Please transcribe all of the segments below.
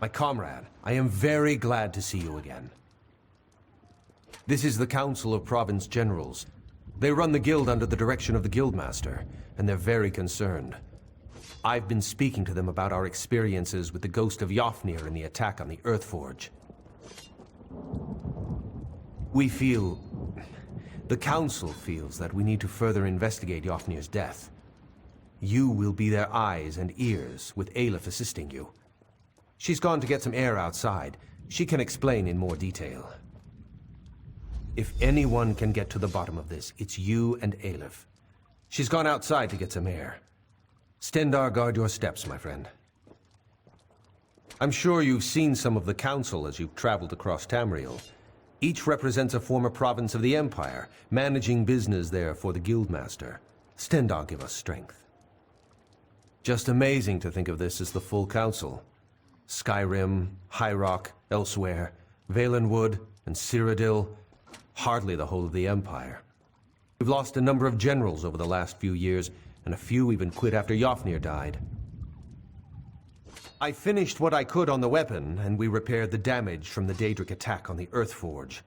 My comrade, I am very glad to see you again. This is the Council of Province Generals. They run the guild under the direction of the Guildmaster, and they're very concerned. I've been speaking to them about our experiences with the ghost of Yofnir in the attack on the Earthforge. The Council feels that we need to further investigate Yofnir's death. You will be their eyes and ears, with Aleph assisting you. She's gone to get some air outside. She can explain in more detail. If anyone can get to the bottom of this, it's you and Aleph. She's gone outside to get some air. Stendarr, guard your steps, my friend. I'm sure you've seen some of the Council as you've traveled across Tamriel. Each represents a former province of the Empire, managing business there for the Guildmaster. Stendarr give us strength. Just amazing to think of this as the full Council. Skyrim, High Rock, Elsewhere, Valenwood, and Cyrodiil. Hardly the whole of the Empire. We've lost a number of generals over the last few years, and a few even quit after Yofnir died. I finished what I could on the weapon, and we repaired the damage from the Daedric attack on the Earthforge.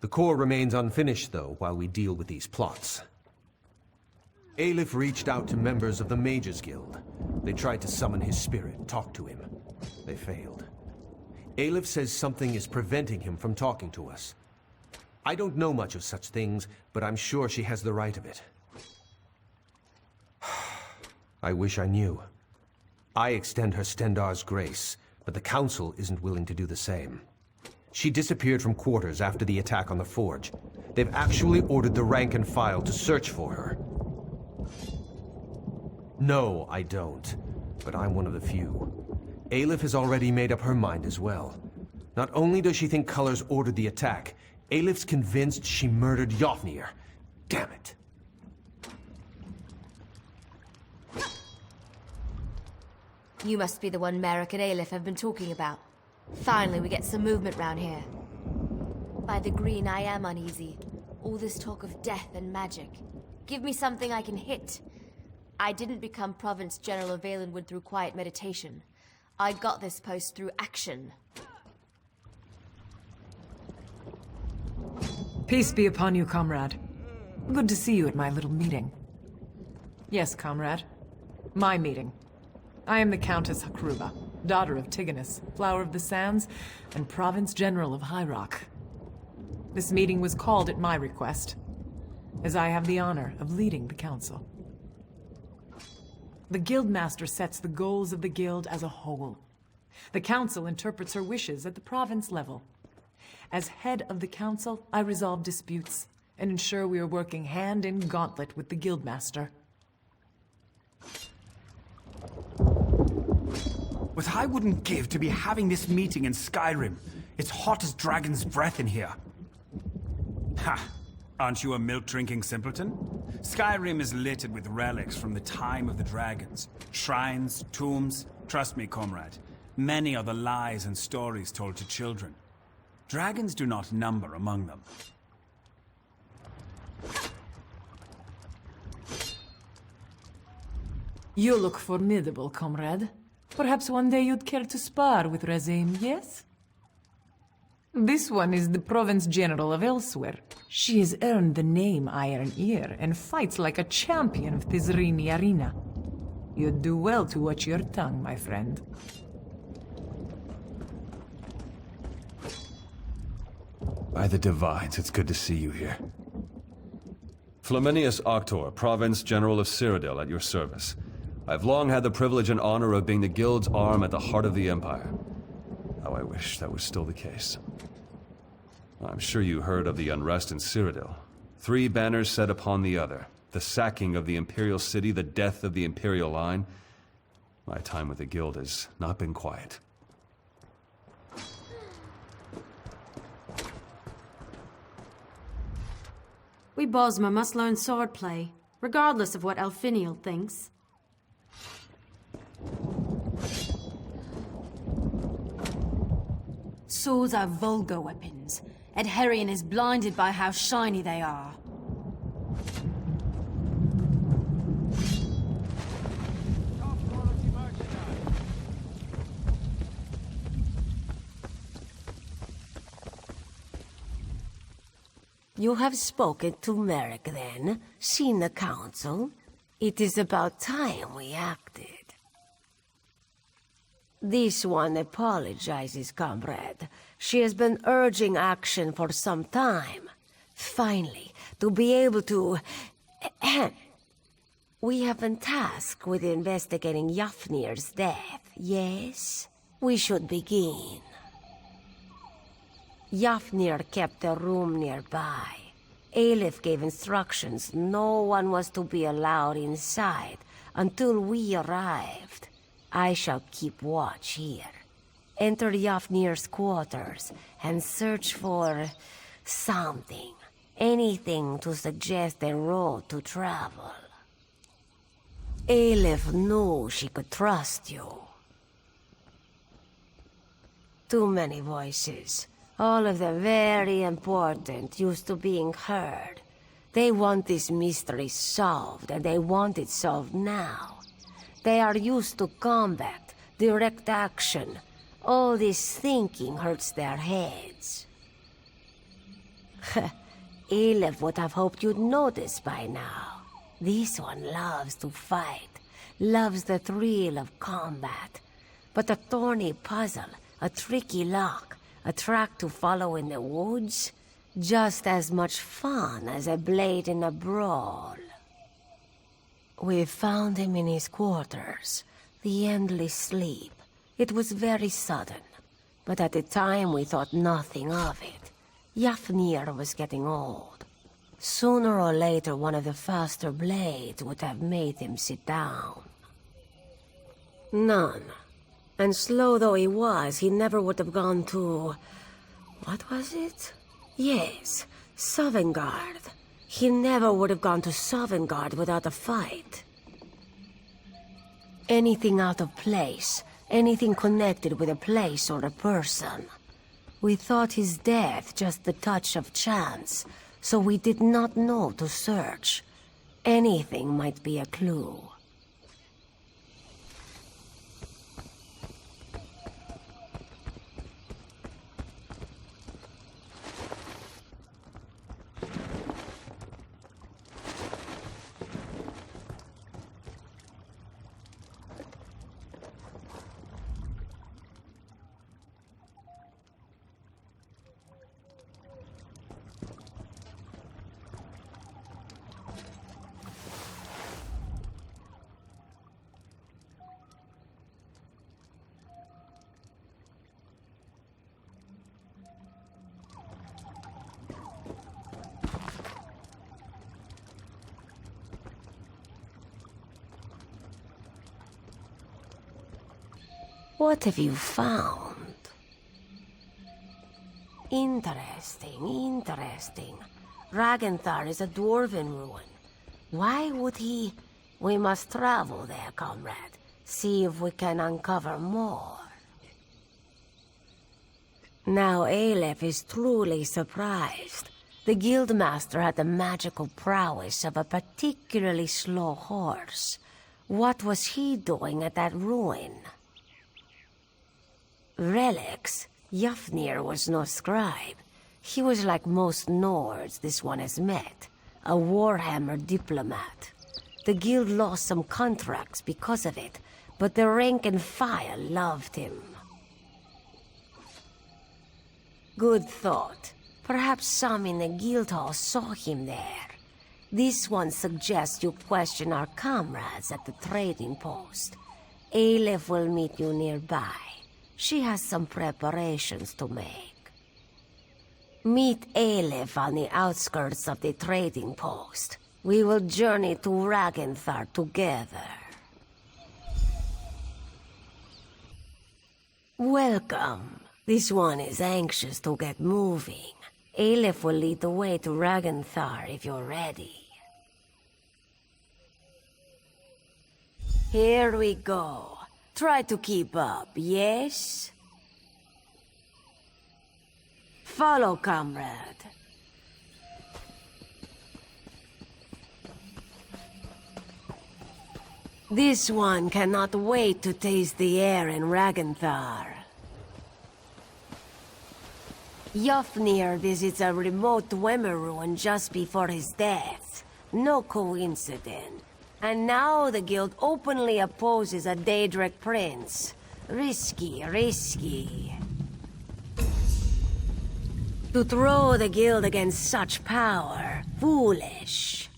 The core remains unfinished, though, while we deal with these plots. Aleph reached out to members of the Mages Guild. They tried to summon his spirit, talk to him. They failed. Aleph says something is preventing him from talking to us. I don't know much of such things, but I'm sure she has the right of it. I wish I knew. I extend her Stendarr's grace, but the Council isn't willing to do the same. She disappeared from quarters after the attack on the Forge. They've actually ordered the rank and file to search for her. No, I don't, but I'm one of the few. Aleph has already made up her mind as well. Not only does she think Colors ordered the attack, Aleph's convinced she murdered Yofnir. Damn it. You must be the one Merrick and Aleph have been talking about. Finally, we get some movement round here. By the green, I am uneasy. All this talk of death and magic. Give me something I can hit. I didn't become Province General of Valenwood through quiet meditation. I got this post through action. Peace be upon you, comrade. Good to see you at my little meeting. Yes, comrade. My meeting. I am the Countess Hakruba, daughter of Tiganus, Flower of the Sands, and Province General of High Rock. This meeting was called at my request, as I have the honor of leading the council. The Guildmaster sets the goals of the Guild as a whole. The Council interprets her wishes at the province level. As head of the Council, I resolve disputes and ensure we are working hand in gauntlet with the Guildmaster. What I wouldn't give to be having this meeting in Skyrim. It's hot as dragon's breath in here. Ha! Aren't you a milk-drinking simpleton? Skyrim is littered with relics from the time of the dragons. Shrines, tombs. Trust me, comrade. Many are the lies and stories told to children. Dragons do not number among them. You look formidable, comrade. Perhaps one day you'd care to spar with Razem, yes? This one is the Province General of Elsewhere. She has earned the name Iron Ear and fights like a champion of Tizrini Arena. You'd do well to watch your tongue, my friend. By the Divines, it's good to see you here. Flaminius Octor, Province General of Cyrodiil, at your service. I've long had the privilege and honor of being the Guild's arm at the heart of the Empire. How I wish that was still the case. I'm sure you heard of the unrest in Cyrodiil. 3 banners set upon the other. The sacking of the Imperial City, the death of the Imperial line. My time with the Guild has not been quiet. We Bosmer must learn swordplay, regardless of what Elfiniel thinks. Swords are vulgar weapons. Adherion is blinded by how shiny they are. You have spoken to Merrick then, seen the council. It is about time we acted. This one apologizes, comrade. She has been urging action for some time. Finally, to be able to... We have been tasked with investigating Yafnir's death, yes? We should begin. Yafnir kept a room nearby. Aleph gave instructions no one was to be allowed inside until we arrived. I shall keep watch here. Enter Yafnir's quarters and search for... something. Anything to suggest a road to travel. Aleph knew she could trust you. Too many voices. All of them very important, used to being heard. They want this mystery solved, and they want it solved now. They are used to combat, direct action. All this thinking hurts their heads. Aleph would have hoped you'd notice by now. This one loves to fight, loves the thrill of combat. But a thorny puzzle, a tricky lock, a track to follow in the woods, just as much fun as a blade in a brawl. We found him in his quarters, the endless sleep. It was very sudden, but at the time we thought nothing of it. Yafnir was getting old. Sooner or later one of the faster blades would have made him sit down. None. And slow though he was, he never would have gone to... what was it? Yes, Sovngarde. He never would have gone to Sovngarde without a fight. Anything out of place, anything connected with a place or a person. We thought his death just the touch of chance, so we did not know to search. Anything might be a clue. What have you found? Interesting. Ragenthar is a dwarven ruin. Why would he... We must travel there, comrade. See if we can uncover more. Now Aleph is truly surprised. The Guildmaster had the magical prowess of a particularly slow horse. What was he doing at that ruin? Relics? Yafnir was no scribe. He was like most Nords this one has met. A Warhammer diplomat. The guild lost some contracts because of it, but the rank and file loved him. Good thought. Perhaps some in the guild hall saw him there. This one suggests you question our comrades at the trading post. Aleph will meet you nearby. She has some preparations to make. Meet Aleph on the outskirts of the trading post. We will journey to Ragenthar together. Welcome. This one is anxious to get moving. Aleph will lead the way to Ragenthar if you're ready. Here we go. Try to keep up, yes? Follow, comrade. This one cannot wait to taste the air in Ragenthar. Yofnir visits a remote Dwemer ruin just before his death. No coincidence. And now the guild openly opposes a Daedric prince. Risky, risky. To throw the guild against such power, foolish.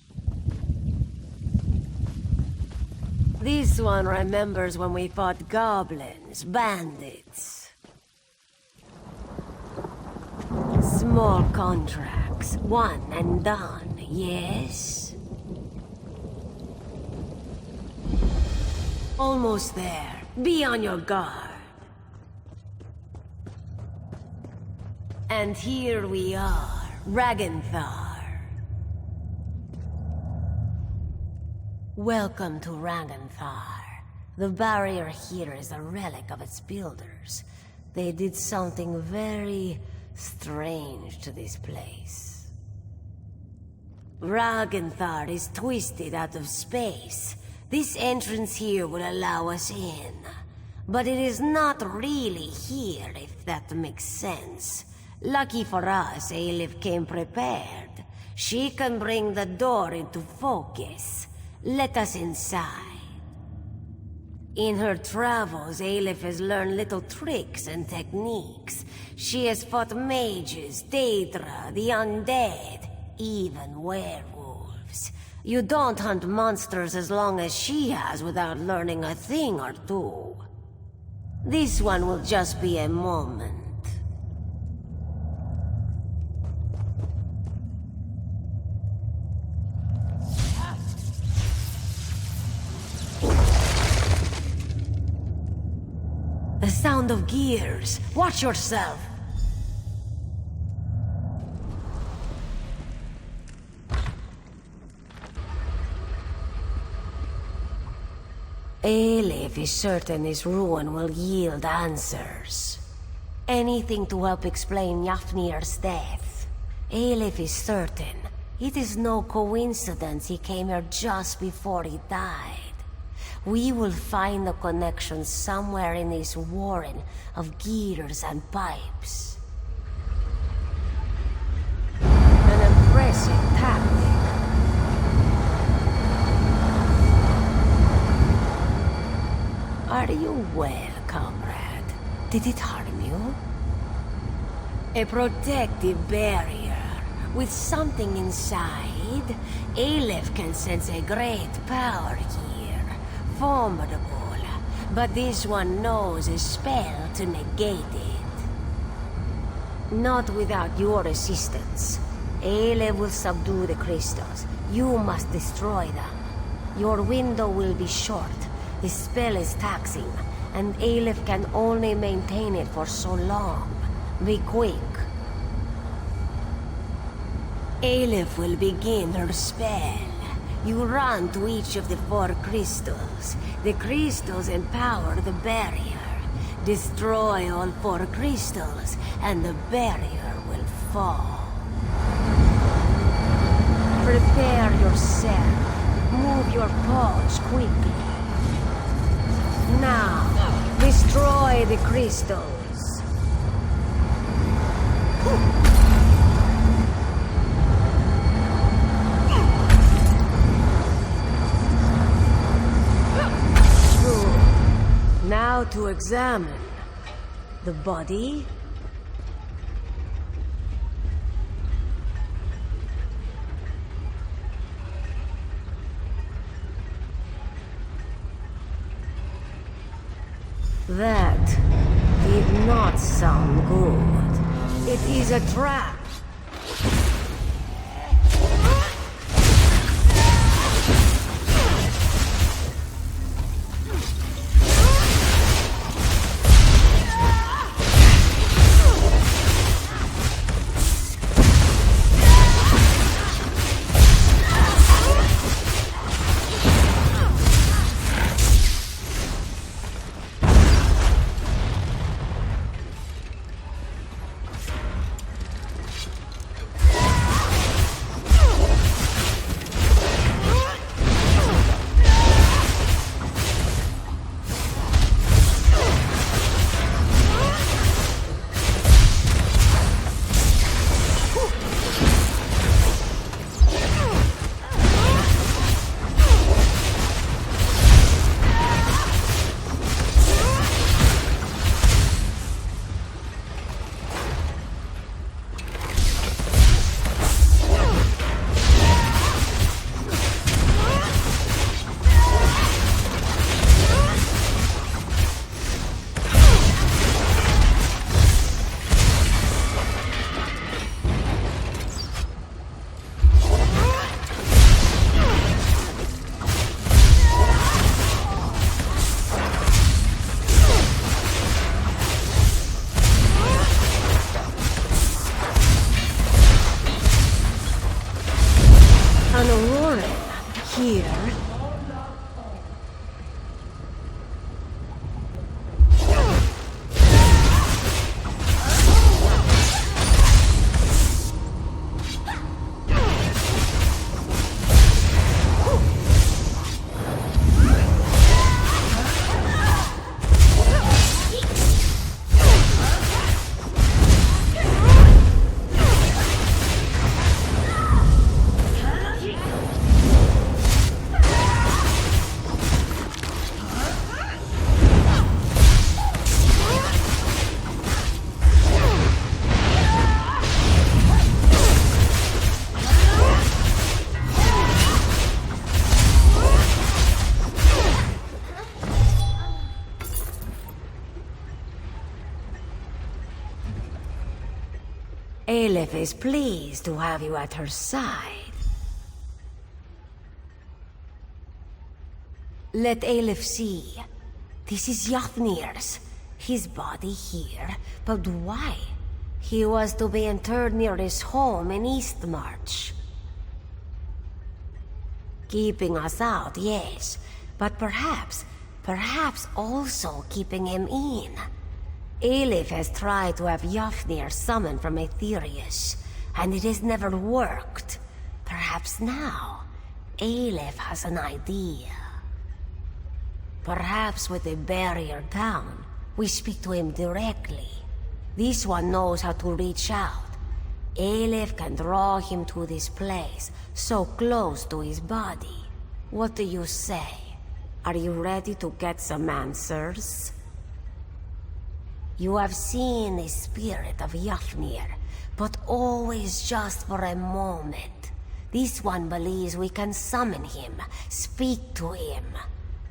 This one remembers when we fought goblins, bandits. Small contracts, one and done, yes? Almost there. Be on your guard. And here we are, Ragnthar. Welcome to Ragnthar. The barrier here is a relic of its builders. They did something very strange to this place. Ragnthar is twisted out of space. This entrance here will allow us in. But it is not really here, if that makes sense. Lucky for us, Aelif came prepared. She can bring the door into focus. Let us inside. In her travels, Aelif has learned little tricks and techniques. She has fought mages, Daedra, the undead, even werewolves. You don't hunt monsters as long as she has without learning a thing or two. This one will just be a moment. The sound of gears. Watch yourself. Aelif is certain this ruin will yield answers. Anything to help explain Yafnir's death. Aelif is certain. It is no coincidence he came here just before he died. We will find the connection somewhere in this warren of gears and pipes. An impressive tactic. Are you well, comrade? Did it harm you? A protective barrier. With something inside, Aelif can sense a great power here. Formidable. But this one knows a spell to negate it. Not without your assistance. Aelif will subdue the crystals. You must destroy them. Your window will be short. The spell is taxing, and Aelif can only maintain it for so long. Be quick. Aelif will begin her spell. You run to each of the 4 crystals. The crystals empower the barrier. Destroy all 4 crystals, and the barrier will fall. Prepare yourself. Move your paws quickly. Now, destroy the crystals. Good. Now to examine the body. That did not sound good. It is a trap. Aleph is pleased to have you at her side. Let Aleph see. This is Yafnir's. His body here, but why? He was to be interred near his home in Eastmarch. Keeping us out, yes, but perhaps also keeping him in. Aleph has tried to have Yafnir summoned from Aetherius, and it has never worked. Perhaps now, Aleph has an idea. Perhaps with the barrier down, we speak to him directly. This one knows how to reach out. Aleph can draw him to this place, so close to his body. What do you say? Are you ready to get some answers? You have seen the spirit of Yafnir, but always just for a moment. This one believes we can summon him, speak to him,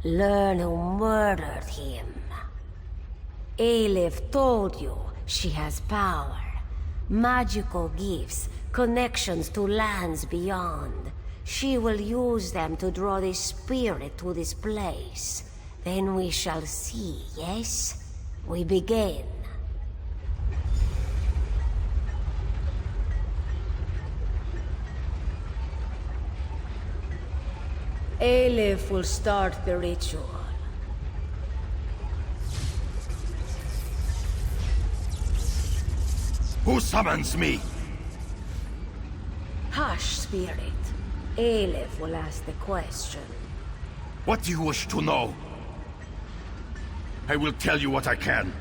learn who murdered him. Aleph told you she has power, magical gifts, connections to lands beyond. She will use them to draw the spirit to this place. Then we shall see, yes? We begin. Aleph will start the ritual. Who summons me? Hush, spirit. Aleph will ask the question. What do you wish to know? I will tell you what I can.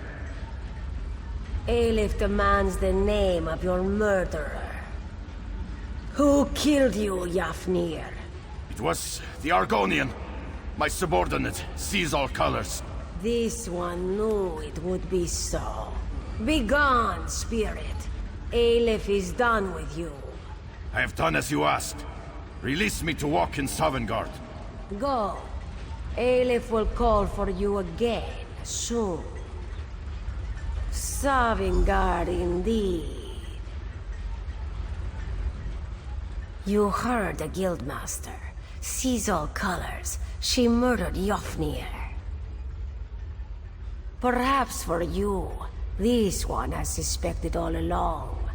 Aleph demands the name of your murderer. Who killed you, Yafnir? It was the Argonian. My subordinate sees all colors. This one knew it would be so. Begone, spirit. Aleph is done with you. I have done as you asked. Release me to walk in Sovngarde. Go. Aleph will call for you again, soon. Sovngarde indeed. You heard the Guildmaster. Sees all colors. She murdered Yafnir. Perhaps for you, this one has suspected all along.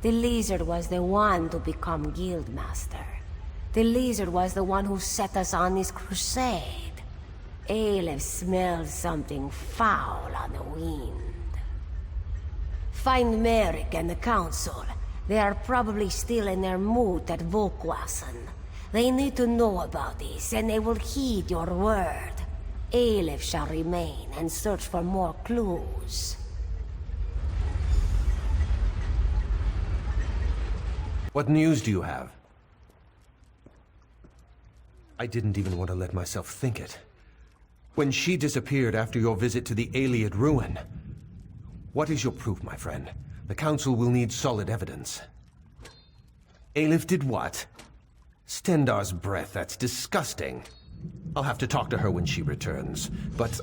The lizard was the one to become Guildmaster. The lizard was the one who set us on this crusade. Aleph smelled something foul on the wind. Find Merrick and the Council. They are probably still in their moot at Volkwassen. They need to know about this, and they will heed your word. Aleph shall remain and search for more clues. What news do you have? I didn't even want to let myself think it. When she disappeared after your visit to the Iliad ruin. What is your proof, my friend? The Council will need solid evidence. Aleph did what? Stendarr's breath, that's disgusting. I'll have to talk to her when she returns, but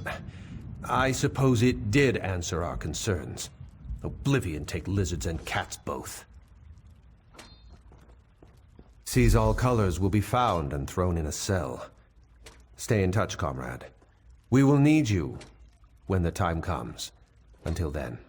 I suppose it did answer our concerns. Oblivion take lizards and cats both. Sees all colors will be found and thrown in a cell. Stay in touch, comrade. We will need you when the time comes. Until then.